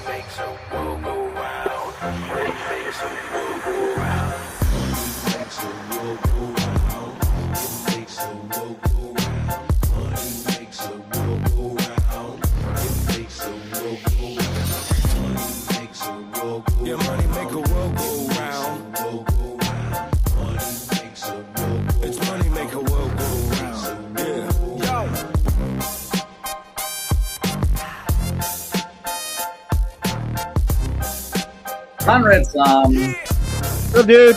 makes a world go round. Money makes a world go round. Money makes a world go round. It makes a world go round. Money makes a world go round. It makes a world go round. Money makes a world go round. Yeah, money make a world go round. Money makes a world go round. It's money make a world go round. Yeah. Yo. Conrad, What's up, dude?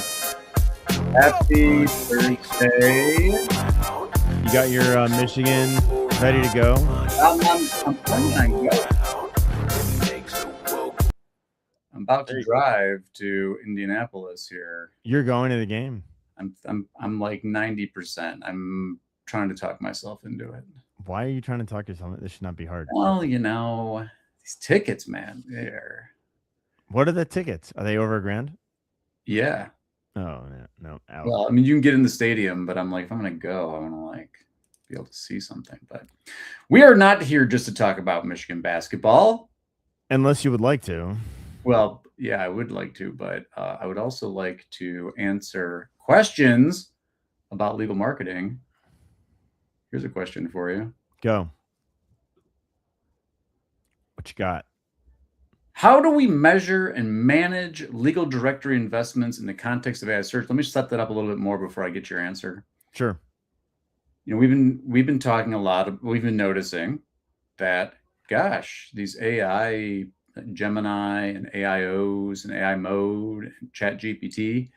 happy Thursday. You got your Michigan ready to go? I'm planning on going. I'm about to drive to Indianapolis here. You're going to the game. I'm like 90%. I'm trying to talk myself into it. Why are you trying to talk yourself? This should not be hard. Well, you know, these tickets, man. They're What are the tickets? Are they over $1,000? yeah. Oh no. Out. Well, I mean, you can get in the stadium, but I'm like, if I'm gonna go, I want to like be able to see something. But we are not here just to talk about Michigan basketball. Unless you would like to. Well, yeah, I would like to, but I would also like to answer questions about legal marketing. Here's a question for you. Go. What you got? How do we measure and manage legal directory investments in the context of AI search? Let me set that up a little bit more before I get your answer. Sure. You know, we've been talking a lot. We've been noticing that, gosh, these AI Gemini and AIOs and AI Mode and ChatGPT,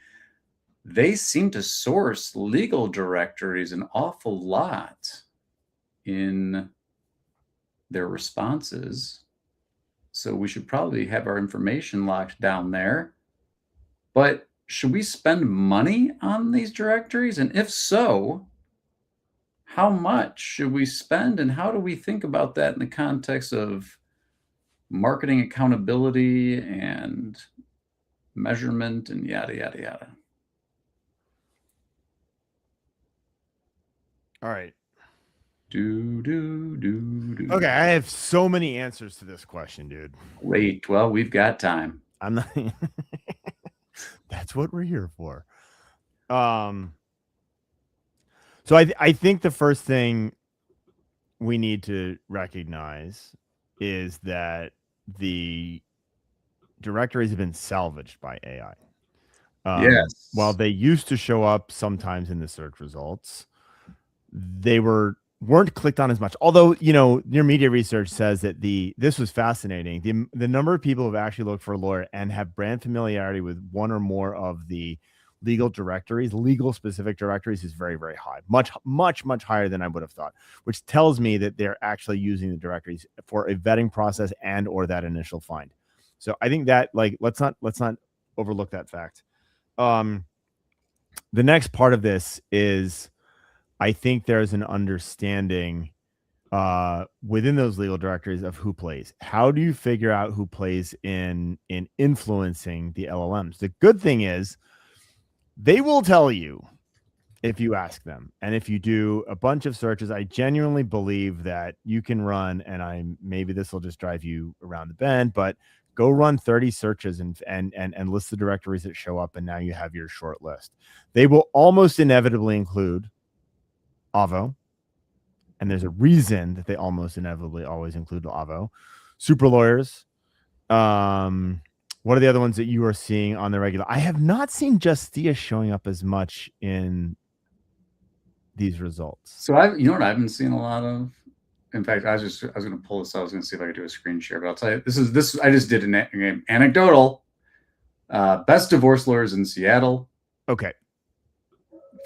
they seem to source legal directories an awful lot in their responses. So we should probably have our information locked down there. But should we spend money on these directories? And if so, how much should we spend? And how do we think about that in the context of marketing accountability and measurement and yada, yada, yada? All right. Okay, I have so many answers to this question, dude. Wait, well, we've got time. I'm not. That's what we're here for. So I think the first thing we need to recognize is that the directories have been salvaged by AI. Yes. While they used to show up sometimes in the search results, they weren't clicked on as much. Although, you know, your media research says that this was fascinating. The number of people who have actually looked for a lawyer and have brand familiarity with one or more of the legal directories, legal specific directories, is very, very high. Much higher than I would have thought, which tells me that they're actually using the directories for a vetting process and or that initial find. So I think that, like, let's not overlook that fact. The next part of this is, I think there's an understanding within those legal directories of who plays. How do you figure out who plays in influencing the LLMs? The good thing is they will tell you if you ask them. And if you do a bunch of searches, I genuinely believe that you can run, and maybe this will just drive you around the bend, but go run 30 searches and list the directories that show up, and now you have your short list. They will almost inevitably include Avo, and there's a reason that they almost inevitably always include Avo. Super lawyers. What are the other ones that you are seeing on the regular? I have not seen Justia showing up as much in these results. So you know what I've been seeing a lot of? In fact, I was going to pull this out. I was going to see if I could do a screen share, but I'll tell you, this I just did an anecdotal. Best divorce lawyers in Seattle. Okay.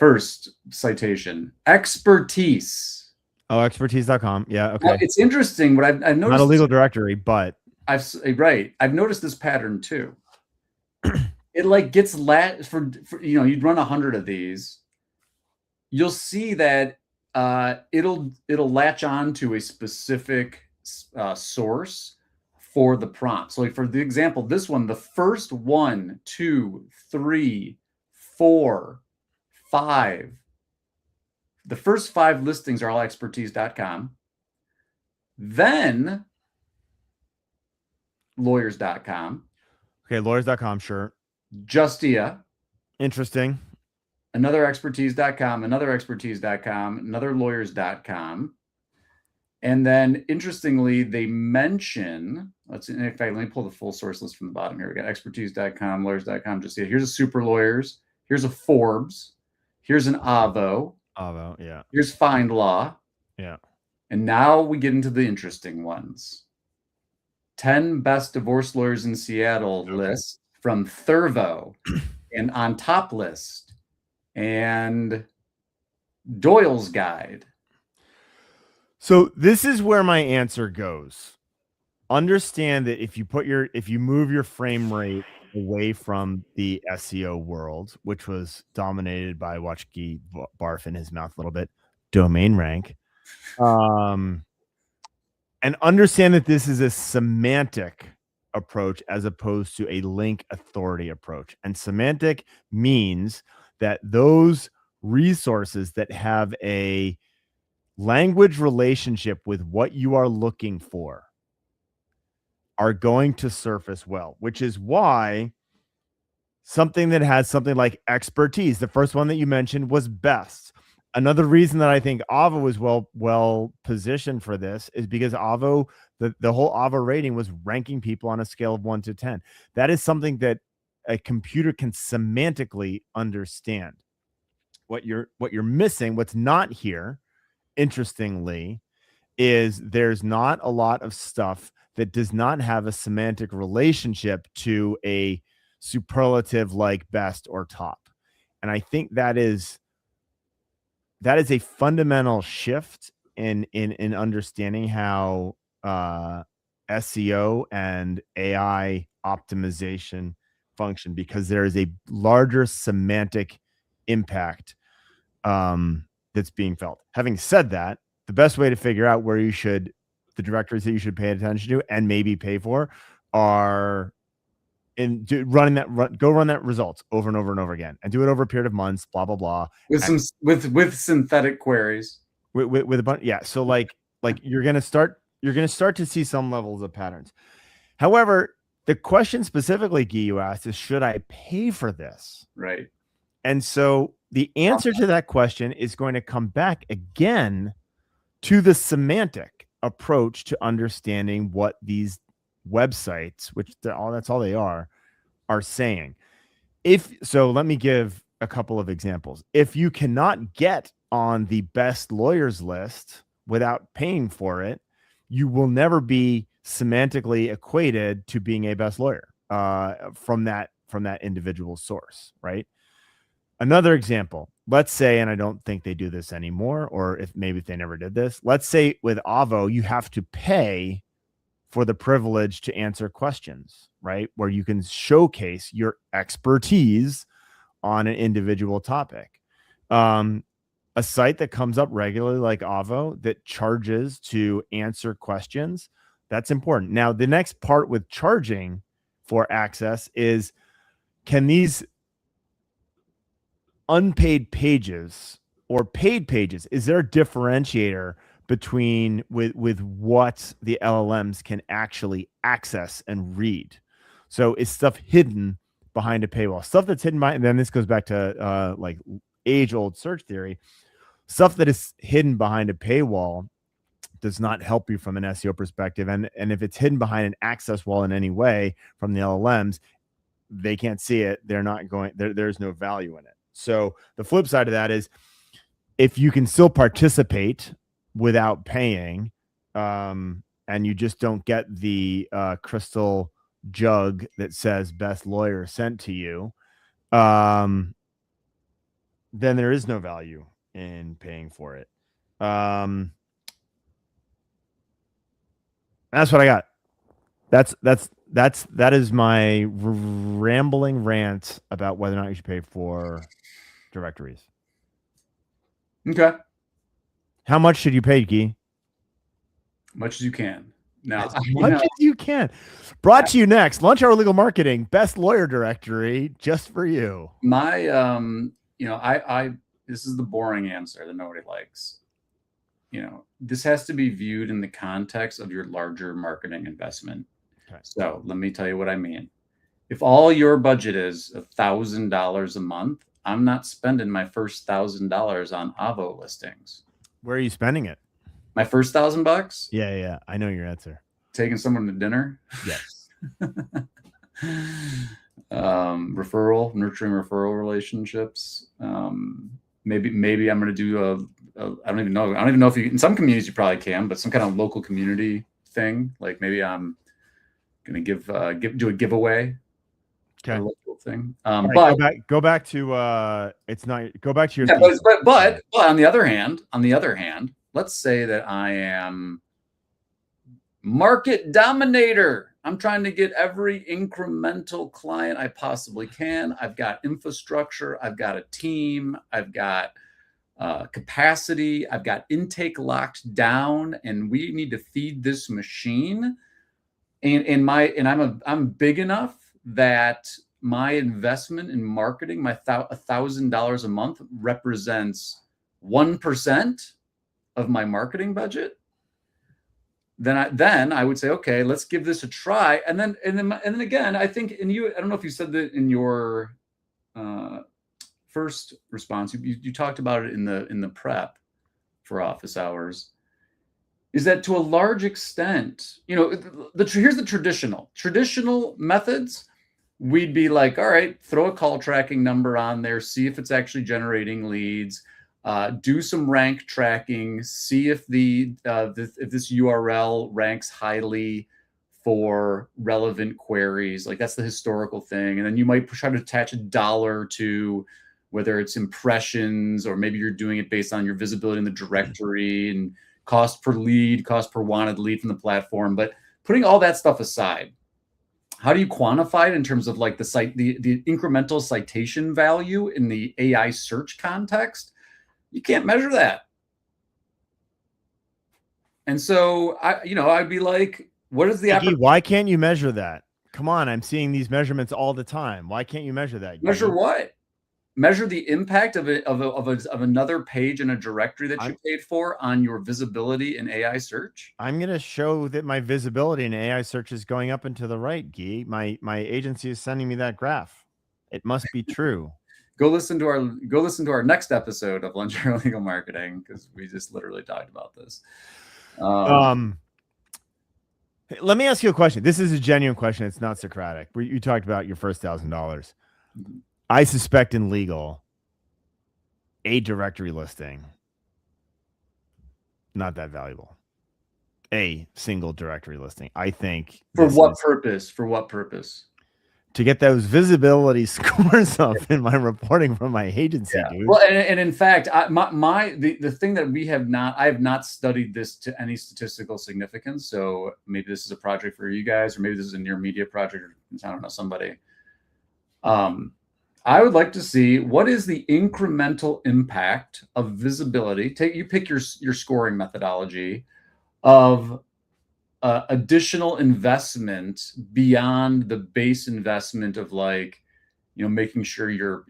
First citation, expertise. Oh, expertise.com. Yeah. Okay. Now, it's interesting, but I've noticed not a legal directory, but I've noticed this pattern too. It like gets for you know, you'd run 100 of these, you'll see that it'll latch on to a specific source for the prompt. So like for the example, this one, the first 1, 2, 3, 4, 5. The first 5 listings are all expertise.com. Then lawyers.com, Okay, lawyers.com, sure. Justia, Interesting. another expertise.com, another expertise.com, another lawyers.com. And then interestingly, they mention, in fact, let me pull the full source list from the bottom here. We got expertise.com, lawyers.com, Justia. Here's a Super Lawyers. Here's a Forbes. Here's an Avvo. Avo, yeah. Here's Find Law. Yeah. And now we get into the interesting ones. 10 best divorce lawyers in Seattle list from Thurvo and On Top List and Doyle's Guide. So this is where my answer goes. Understand that if you move your frame rate away from the SEO world, which was dominated by watch Gyi barf in his mouth a little bit, domain rank. And understand that this is a semantic approach as opposed to a link authority approach. And semantic means that those resources that have a language relationship with what you are looking for are going to surface well, which is why something that has something like expertise, the first one that you mentioned, was best. Another reason that I think Avvo was well positioned for this is because Avvo, the whole Avvo rating was ranking people on a scale of 1 to 10. That is something that a computer can semantically understand. What you're missing, what's not here, interestingly, is there's not a lot of stuff that does not have a semantic relationship to a superlative like best or top. And I think that is a fundamental shift in understanding how SEO and AI optimization function, because there is a larger semantic impact that's being felt. Having said that, the best way to figure out where the directories that you should pay attention to and maybe pay for are run that results over and over and over again, and do it over a period of months, blah blah blah, with synthetic queries, with a bunch. Yeah, so like you're gonna start to see some levels of patterns. However, the question specifically, Gyi, you asked, is should I pay for this? Right. And so the answer to that question is going to come back again to the semantic approach to understanding what these websites, which that's all they are saying. So let me give a couple of examples. If you cannot get on the best lawyers list without paying for it, you will never be semantically equated to being a best lawyer from that individual source, right? Another example, let's say, and I don't think they do this anymore, or if they never did this, let's say with Avvo, you have to pay for the privilege to answer questions, right? Where you can showcase your expertise on an individual topic. A site that comes up regularly like Avvo that charges to answer questions, that's important. Now, the next part with charging for access is, can these unpaid pages or paid pages, is there a differentiator between with what the LLMs can actually access and read? So is stuff hidden behind a paywall? Stuff that's hidden behind, and then this goes back to like age-old search theory. Stuff that is hidden behind a paywall does not help you from an SEO perspective. And if it's hidden behind an access wall in any way from the LLMs, they can't see it. They're not going, there's no value in it. So the flip side of that is, if you can still participate without paying, and you just don't get the crystal jug that says best lawyer sent to you, then there is no value in paying for it. That's what I got. That is my rambling rant about whether or not you should pay for directories. Okay. How much should you pay, Gyi? Much as you can. Now, as much as you can. Brought to you next, Lunch Hour Legal Marketing, best lawyer directory, just for you. My, this is the boring answer that nobody likes. This has to be viewed in the context of your larger marketing investment. Okay. So let me tell you what I mean. If all your budget is $1,000 a month, I'm not spending my first $1,000 on Avo listings. Where are you spending it? My first $1,000, Yeah. I know your answer. taking someone to dinner. Yes. Nurturing referral relationships. Maybe I'm going to do I don't even know if you, in some communities you probably can, but some kind of local community thing. Like maybe I'm going to do a giveaway. Okay. A local thing. All right, But go back to it's not go back to your yeah, thesis. but on the other hand, let's say that I am market dominator. I'm trying to get every incremental client I possibly can. I've got infrastructure. I've got a team. I've got capacity. I've got intake locked down, and we need to feed this machine. And I'm big enough that my investment in marketing, my $1,000 a month, represents 1% of my marketing budget. Then I would say, okay, let's give this a try. And then again, I think, I don't know if you said that in your first response, you talked about it in the prep for office hours, is that to a large extent, here's the traditional methods. We'd be like, all right, throw a call tracking number on there, see if it's actually generating leads. Do some rank tracking, see if if this URL ranks highly for relevant queries. Like that's the historical thing. And then you might try to attach $1 to whether it's impressions, or maybe you're doing it based on your visibility in the directory and cost per lead, cost per wanted lead from the platform. But putting all that stuff aside, how do you quantify it in terms of like the incremental citation value in the AI search context? You can't measure that. And so I'd be like, what is the Gyi, why can't you measure that? Come on, I'm seeing these measurements all the time. Why can't you measure that? Measure what? Measure the impact of another page in a directory that you paid for on your visibility in AI search. I'm going to show that my visibility in AI search is going up and to the right, Gyi. My agency is sending me that graph. It must be true. Go listen to our next episode of Lunch Hour Legal Marketing, because we just literally talked about this. Let me ask you a question. This is a genuine question. It's not Socratic. You talked about your first $1,000. Mm-hmm. I suspect in legal, a directory listing, not that valuable. A single directory listing. I think. For what purpose? For what purpose? To get those visibility scores up in my reporting from my agency, dude. Well, and in fact, the thing that I have not studied this to any statistical significance. So maybe this is a project for you guys, or maybe this is a near media project, or I don't know, somebody. I would like to see what is the incremental impact of visibility. You pick your scoring methodology of additional investment beyond the base investment of making sure your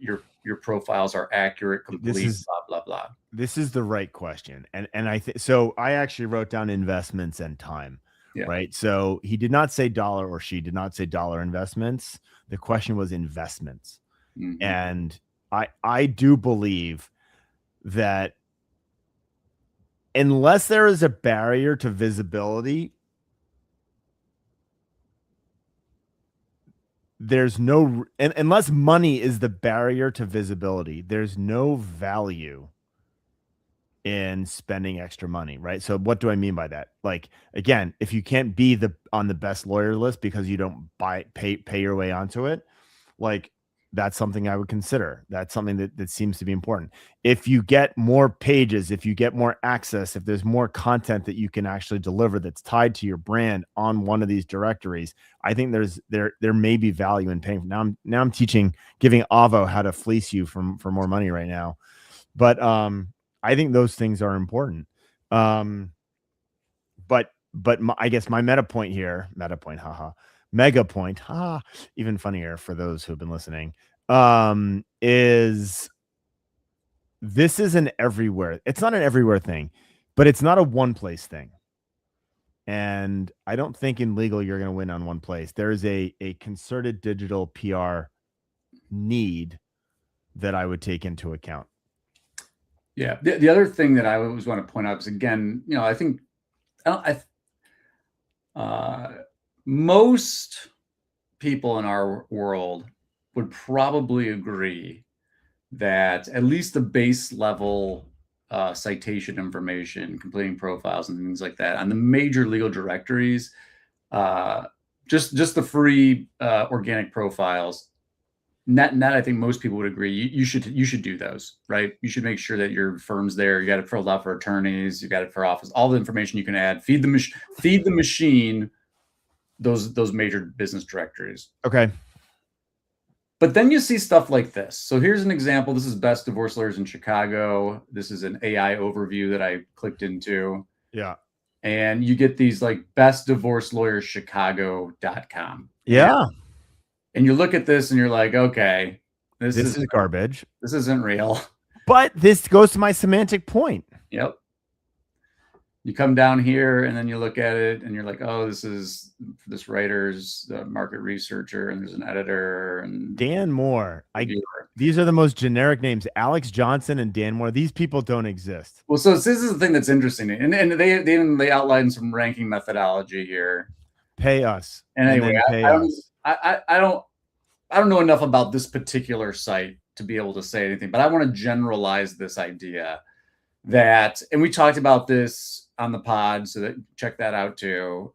profiles are accurate, complete, blah blah blah. This is the right question, and I think so. I actually wrote down investments and time. Yeah. Right. So he did not say dollar, or she did not say dollar investments. The question was investments. Mm-hmm. And I do believe that unless there is a barrier to visibility, there's no, unless money is the barrier to visibility, there's no value in spending extra money, right? So what do I mean by that? Like, again, if you can't be on the best lawyer list because you don't pay your way onto it, like, that's something I would consider. That's something that seems to be important. If you get more pages, if you get more access, if there's more content that you can actually deliver that's tied to your brand on one of these directories, I think there may be value in paying. Now I'm giving Avo how to fleece you for more money right now. But I think those things are important. But I guess my mega point, even funnier for those who've been listening, is this is an everywhere. It's not an everywhere thing, but it's not a one place thing. And I don't think in legal you're going to win on one place. There is a concerted digital PR need that I would take into account. Yeah. The other thing that I always want to point out is, again, I think most people in our world would probably agree that at least the base level citation information, completing profiles and things like that on the major legal directories, just the free organic profiles, net, I think most people would agree you should do those, right? You should make sure that your firm's there. You got it filled out for attorneys, you got it for office, all the information you can add. Feed the machine those major business directories. Okay. But then you see stuff like this. So here's an example. This is Best Divorce Lawyers in Chicago. This is an AI overview that I clicked into. Yeah. And you get these like bestdivorcelawyerschicago.com. Yeah. And you look at this and you're like, okay, this is garbage. This isn't real. But this goes to my semantic point. Yep. You come down here and then you look at it and you're like, oh, this is this writer's the market researcher and there's an editor and Dan Moore. These are the most generic names. Alex Johnson and Dan Moore. These people don't exist. Well, so this is the thing that's interesting. And they outline some ranking methodology here. Pay us. And anyway, I don't know enough about this particular site to be able to say anything, but I want to generalize this idea that, and we talked about this on the pod, so that check that out too.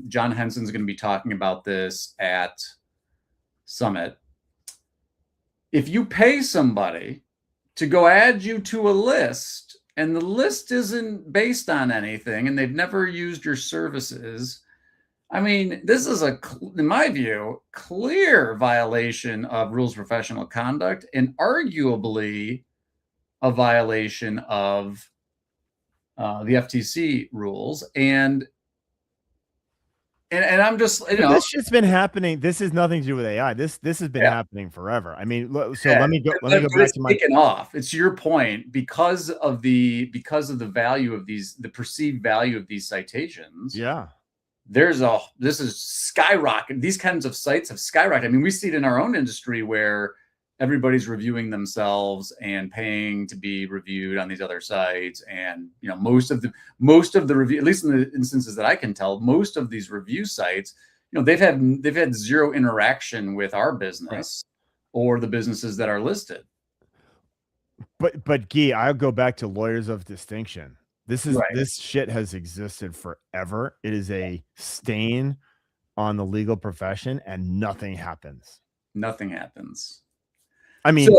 John Henson's going to be talking about this at Summit. If you pay somebody to go add you to a list and the list isn't based on anything and they've never used your services, I mean, this is in my view, clear violation of rules of professional conduct and arguably a violation of the FTC rules. And I'm just, this shit's been happening. This has nothing to do with AI. This has been happening forever. I mean, so let me go back to my taken off. It's your point because of the value of the perceived value of these citations. Yeah. This is skyrocketing. These kinds of sites have skyrocketed. I mean, we see it in our own industry where everybody's reviewing themselves and paying to be reviewed on these other sites. And, most of the review, at least in the instances that I can tell, most of these review sites, they've had zero interaction with our business or the businesses that are listed. But Gyi, I'll go back to lawyers of distinction. This shit has existed forever. It is a stain on the legal profession and nothing happens. Nothing happens. I mean,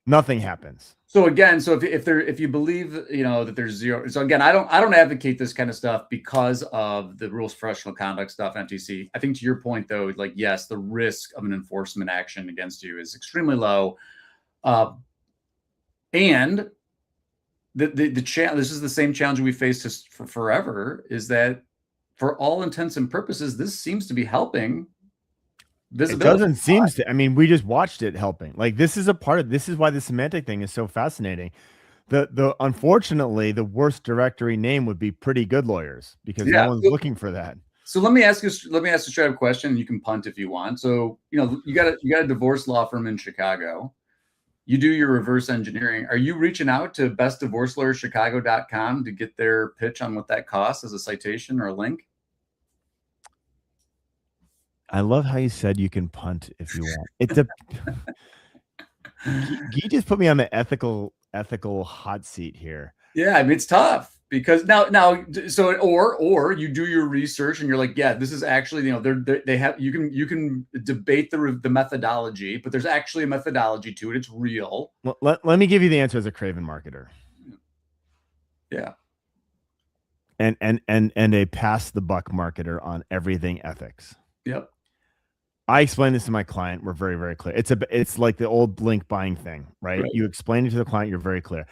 nothing happens. So again, if you believe, that there's zero. So again, I don't advocate this kind of stuff because of the rules of professional conduct stuff, FTC. I think to your point though, like, yes, the risk of an enforcement action against you is extremely low. And the challenge, this is the same challenge we faced for forever, is that for all intents and purposes, this seems to be helping visibility. It doesn't seem to. I mean, we just watched it helping. Like, this is this is why the semantic thing is so fascinating. Unfortunately, the worst directory name would be Pretty Good Lawyers because no one's looking for that. So let me ask you a straight up question, and you can punt if you want. So, you got a divorce law firm in Chicago. You do your reverse engineering. Are you reaching out to bestdivorcelawyerschicago.com to get their pitch on what that costs as a citation or a link? I love how you said you can punt if you want. Gyi just put me on the ethical hot seat here. Yeah, I mean, it's tough because now, or you do your research and you're like, yeah, this is actually, they have, you can debate the methodology, but there's actually a methodology to it. It's real. Well, let me give you the answer as a craven marketer. Yeah. And a pass the buck marketer on everything ethics. Yep. I explain this to my client. We're very, very clear. It's like the old link buying thing, right? You explain it to the client. You're very clear.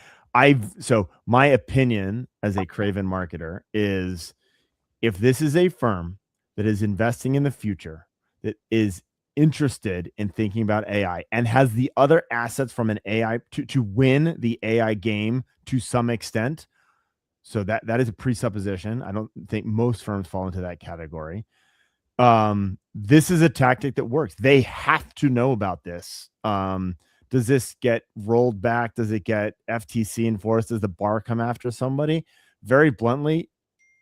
So my opinion as a craven marketer is, if this is a firm that is investing in the future, that is interested in thinking about AI and has the other assets from an AI to win the AI game to some extent, So that is a presupposition. I don't think most firms fall into that category. This is a tactic that works. They have to know about this. Does this get rolled back? Does it get FTC enforced? Does the bar come after somebody? Very bluntly,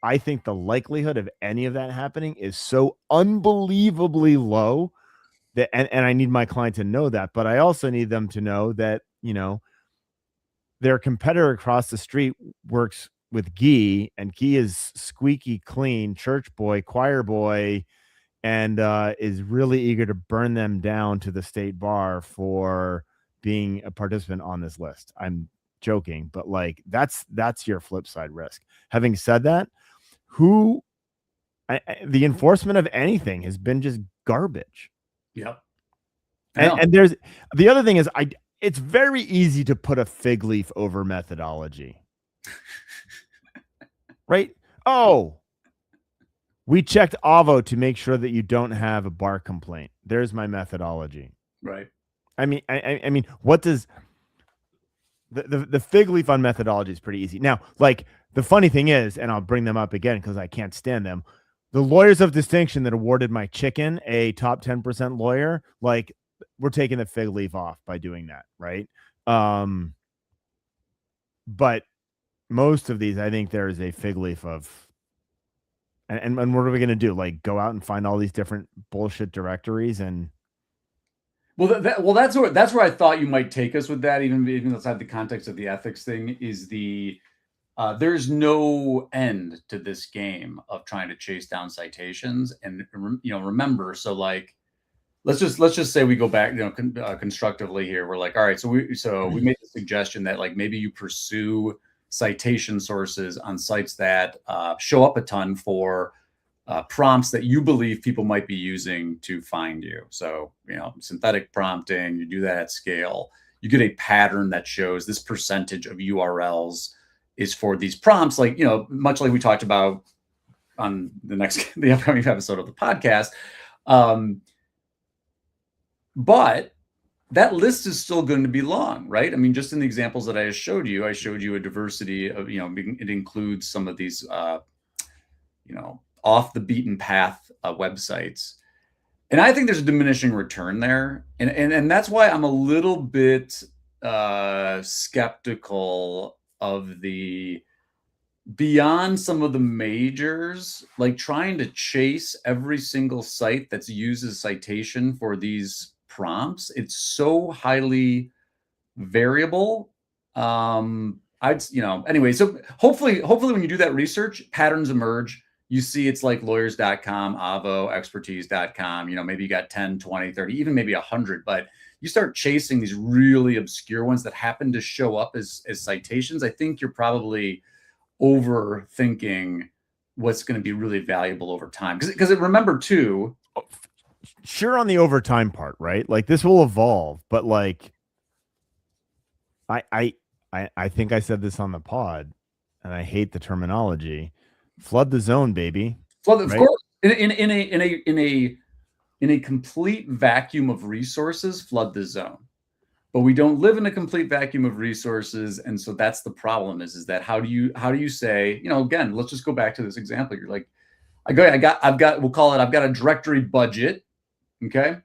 I think the likelihood of any of that happening is so unbelievably low that, and I need my client to know that, but I also need them to know that, their competitor across the street works with Gyi, and Gyi is squeaky clean, church boy, choir boy, and is really eager to burn them down to the state bar for being a participant on this list. I'm joking, but like that's your flip side risk. Having said that, the enforcement of anything has been just garbage. Yep. And there's the other thing is it's very easy to put a fig leaf over methodology. Right? Oh, we checked Avo to make sure that you don't have a bar complaint. There's my methodology. Right. I mean, what does the fig leaf on methodology is pretty easy. Now, like the funny thing is, and I'll bring them up again because I can't stand them. The lawyers of distinction that awarded my chicken a top 10% lawyer, like we're taking the fig leaf off by doing that, right? But most of these, I think there is a fig leaf of, and what are we going to do? Like go out and find all these different bullshit directories and. Well, that's where I thought you might take us with that, even outside the context of the ethics thing, is there's no end to this game of trying to chase down citations, and remember, so like let's just say we go back, constructively here. We're like, all right, so we made the suggestion that like maybe you pursue citation sources on sites that show up a ton for prompts that you believe people might be using to find you. So, synthetic prompting, you do that at scale. You get a pattern that shows this percentage of URLs is for these prompts, like, much like we talked about on the upcoming episode of the podcast. But that list is still going to be long, right? I mean, just in the examples that I showed you a diversity of, it includes some of these, off the beaten path websites. And I think there's a diminishing return there. And that's why I'm a little bit skeptical of beyond some of the majors, like trying to chase every single site that's uses citation for these prompts. It's so highly variable. Anyway, so hopefully when you do that research, patterns emerge. You see it's like lawyers.com, Avo, expertise.com, maybe you got 10, 20, 30, even maybe 100, but you start chasing these really obscure ones that happen to show up as citations. I think you're probably overthinking what's going to be really valuable over time. Because remember too, sure, on the overtime part, right? Like this will evolve, but like I think I said this on the pod, and I hate the terminology. Flood the zone, baby. Flood, of course. In a complete vacuum of resources, flood the zone. But we don't live in a complete vacuum of resources, and so that's the problem. Is that how do you say, again, let's just go back to this example. You're like, I've got a directory budget. Okay.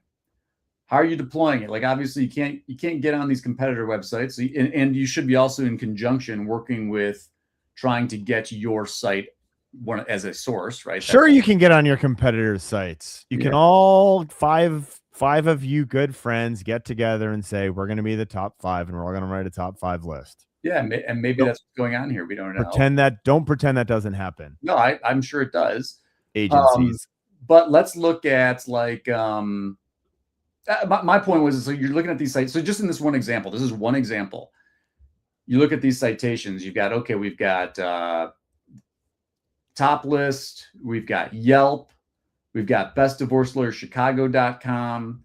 How are you deploying it? Like, obviously you can't get on these competitor websites, and you should be also in conjunction working with trying to get your site as a source, right? Sure, you can get on your competitors' sites. You can all five of you good friends get together and say, we're going to be the top 5 and we're all going to write a top 5 list. Yeah. And maybe that's what's going on here. We don't know. Don't pretend that doesn't happen. No, I'm sure it does. Agencies. But let's look at like, my point was, so you're looking at these sites. So just in this one example, this is one example. You look at these citations, we've got Top List, we've got Yelp, we've got bestdivorcelawyerschicago.com.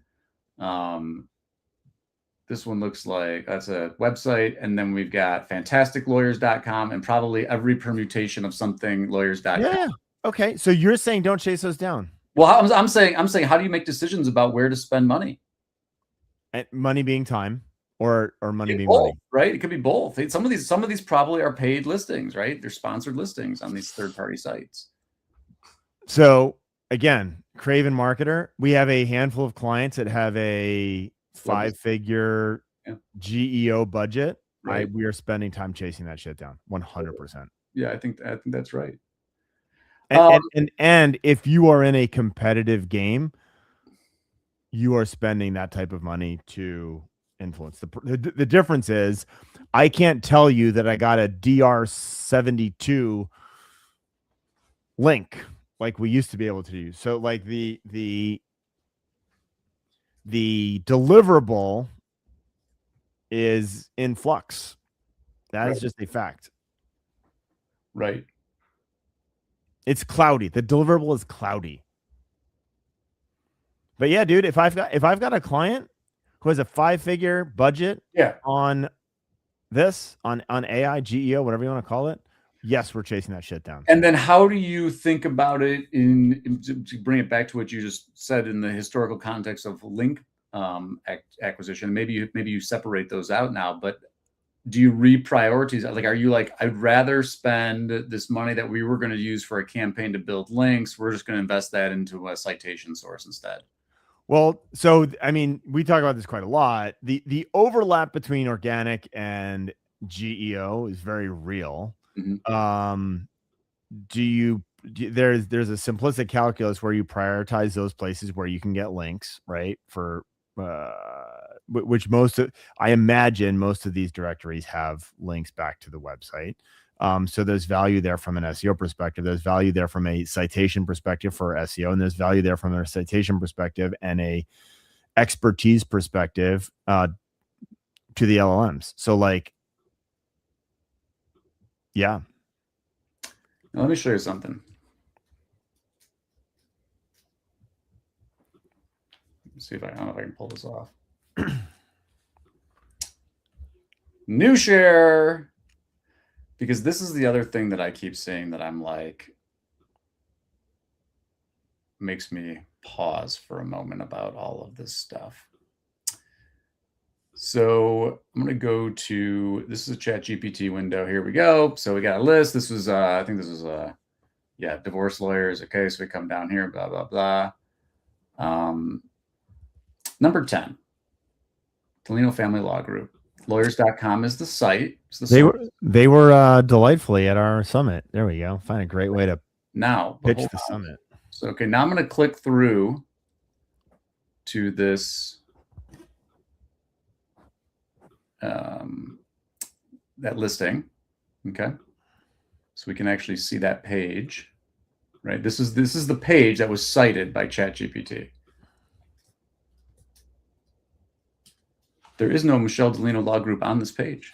This one looks like that's a website. And then we've got fantasticlawyers.com and probably every permutation of something lawyers.com. Yeah. Okay. So you're saying don't chase those down. Well, I'm saying, how do you make decisions about where to spend money? Money being time. or money be both, money. right? It could be both. Some of these probably are paid listings, right? They're sponsored listings on these third-party sites. So again, Craven marketer, we have a handful of clients that have a 5-figure GEO budget. Right. We are spending time chasing that shit down 100%. Yeah, I think that's right. And if you are in a competitive game, you are spending that type of money to influence. The difference is I can't tell you that I got a DR72 link like we used to be able to do. So like the deliverable is in flux. That is just a fact. Right. It's cloudy. The deliverable is cloudy. But yeah, dude, if I've got a client who has a 5-figure budget on this, on AI, GEO, whatever you want to call it, yes, we're chasing that shit down. And then how do you think about it to bring it back to what you just said in the historical context of link acquisition? Maybe you separate those out now, but do you reprioritize? Like, are you like, I'd rather spend this money that we were going to use for a campaign to build links. We're just going to invest that into a citation source instead. Well, so, I mean, we talk about this quite a lot. The overlap between organic and GEO is very real. Mm-hmm. There's a simplistic calculus where you prioritize those places where you can get links, right? For which I imagine most of these directories have links back to the website. So there's value there from an SEO perspective. There's value there from a citation perspective for SEO, and there's value there from a citation perspective and a expertise perspective to the LLMs. So like, yeah. Now, let me show you something. Let's see if I don't know if I can pull this off. New share. Because this is the other thing that I keep saying that I'm like, makes me pause for a moment about all of this stuff. So I'm going to go to, this is a ChatGPT window. Here we go. So we got a list. This was, I think this was, divorce lawyers. Okay. So we come down here, blah, blah, blah. Number 10, Toledo Family Law Group. Lawyers.com is the site. They were delightfully at our summit. There we go. Find a great way to pitch the summit. So, okay, now I'm going to click through to this, that listing. Okay. So we can actually see that page, right? This is the page that was cited by ChatGPT. There is no Michelle Delino Law Group on this page.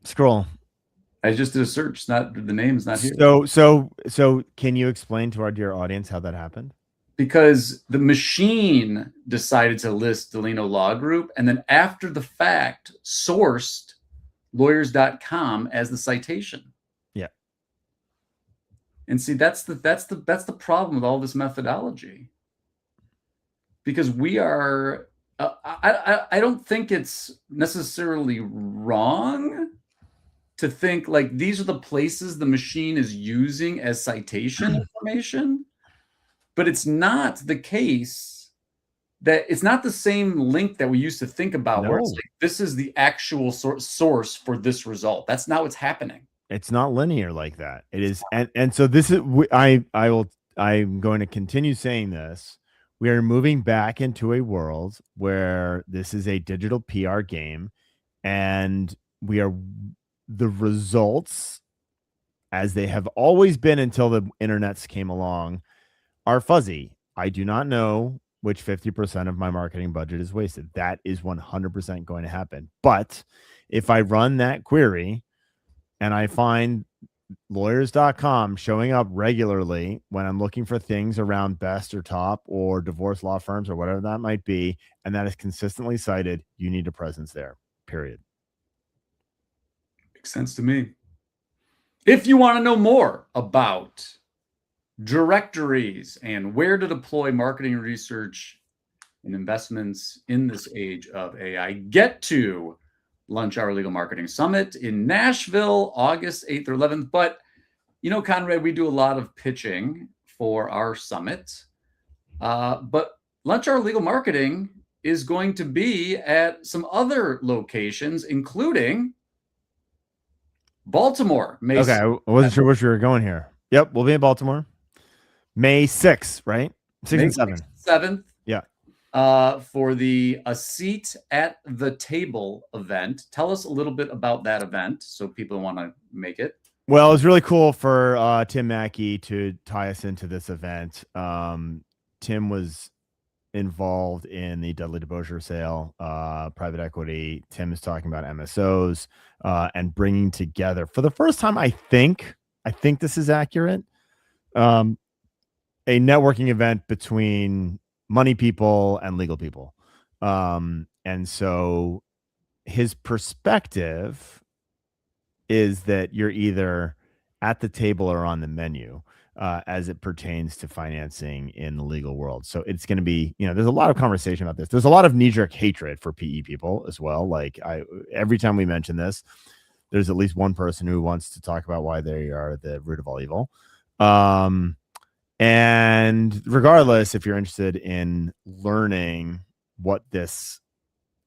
Scroll. I just did a search. The name's not here. So can you explain to our dear audience how that happened? Because the machine decided to list Delino Law Group, and then after the fact sourced lawyers.com as the citation. Yeah. And see, that's the problem with all this methodology. Because we are, I don't think it's necessarily wrong to think like these are the places the machine is using as citation information, but it's not the case that it's not the same link that we used to think about where it's like, this is the actual source for this result. That's not what's happening. It's not linear like that. It is. And so this is, I'm going to continue saying this. We are moving back into a world where this is a digital PR game, and the results, as they have always been until the internets came along, are fuzzy. I do not know which 50% of my marketing budget is wasted. That is 100% going to happen. But if I run that query and I find lawyers.com showing up regularly when I'm looking for things around best or top or divorce law firms or whatever that might be, and that is consistently cited, you need a presence there, period. Makes sense to me. If you want to know more about directories and where to deploy marketing research and investments in this age of AI. Get to Lunch Hour Legal Marketing Summit in Nashville, August 8th or 11th. But, you know, Conrad, we do a lot of pitching for our summit. But Lunch Hour Legal Marketing is going to be at some other locations, including Baltimore. Okay, I wasn't sure where you were going here. Yep, we'll be in Baltimore. May 6th, right? 6th and 7th. 7th. Yeah. For the A Seat at the Table event. Tell us a little bit about that event so people want to make it. Well, it was really cool for Tim Mackey to tie us into this event. Tim was involved in the Dudley DeBosier sale, private equity. Tim is talking about MSOs and bringing together for the first time. I think this is accurate. A networking event between money people and legal people. And so his perspective is that you're either at the table or on the menu as it pertains to financing in the legal world. So it's going to be, there's a lot of conversation about this. There's a lot of knee-jerk hatred for PE people as well. Like every time we mention this, there's at least one person who wants to talk about why they are the root of all evil. And regardless, if you're interested in learning what this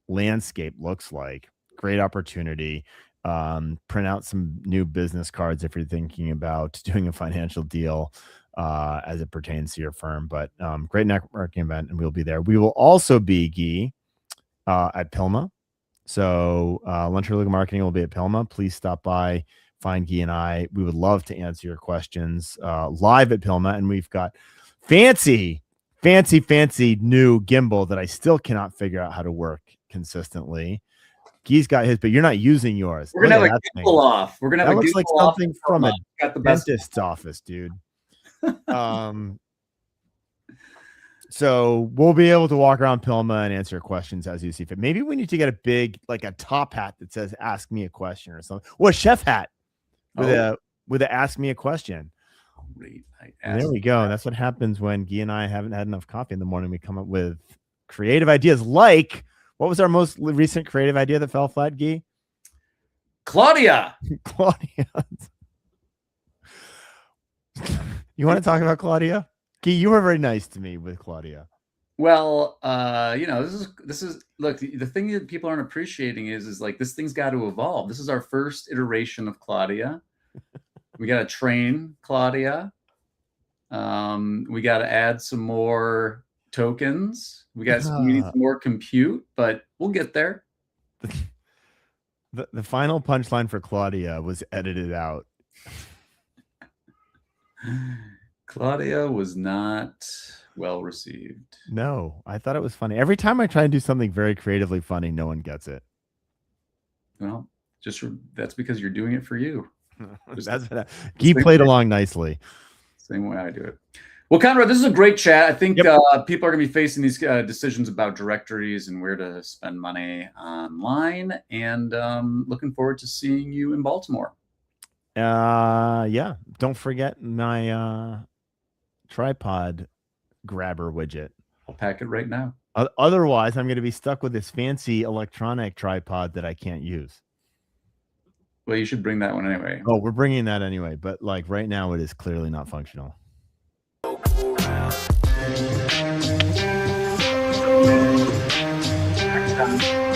landscape looks like, great opportunity. Print out some new business cards if you're thinking about doing a financial deal as it pertains to your firm. But great networking event, and we'll be there. We will also be, Gyi, at PILMA. So Lunch Hour Legal Marketing will be at PILMA. Please stop by, find Gyi and I. We would love to answer your questions live at PILMA. And we've got fancy new gimbal that I still cannot figure out how to work consistently. Gyi's got his, but you're not using yours. We're gonna have a gimbal off. We're gonna have that looks like something from a dentist's office, dude. So we'll be able to walk around PILMA and answer questions as you see fit. Maybe we need to get a big, like a top hat that says "Ask me a question" or something. Well, a chef hat with a "Ask me a question." Great. There we go. That's what happens when Gyi and I haven't had enough coffee in the morning. We come up with creative ideas. Like, what was our most recent creative idea that fell flat, Gyi? Claudia. You want to talk about Claudia? Gyi, you were very nice to me with Claudia. Well, this is look, the thing that people aren't appreciating is like this thing's got to evolve. This is our first iteration of Claudia. We got to train Claudia. We got to add some more tokens. We need some more compute, but we'll get there. The final punchline for Claudia was edited out. Claudia was not well received. No, I thought it was funny. Every time I try and do something very creatively funny, no one gets it. Well, that's because you're doing it for you. Gyi played along nicely. Same way I do it. Well, Conrad, this is a great chat. I think people are going to be facing these decisions about directories and where to spend money online. And looking forward to seeing you in Baltimore. Yeah. Don't forget my tripod grabber widget. I'll pack it right now. Otherwise, I'm going to be stuck with this fancy electronic tripod that I can't use. Well, you should bring that one anyway. Oh, we're bringing that anyway. But like right now, it is clearly not functional. Next time.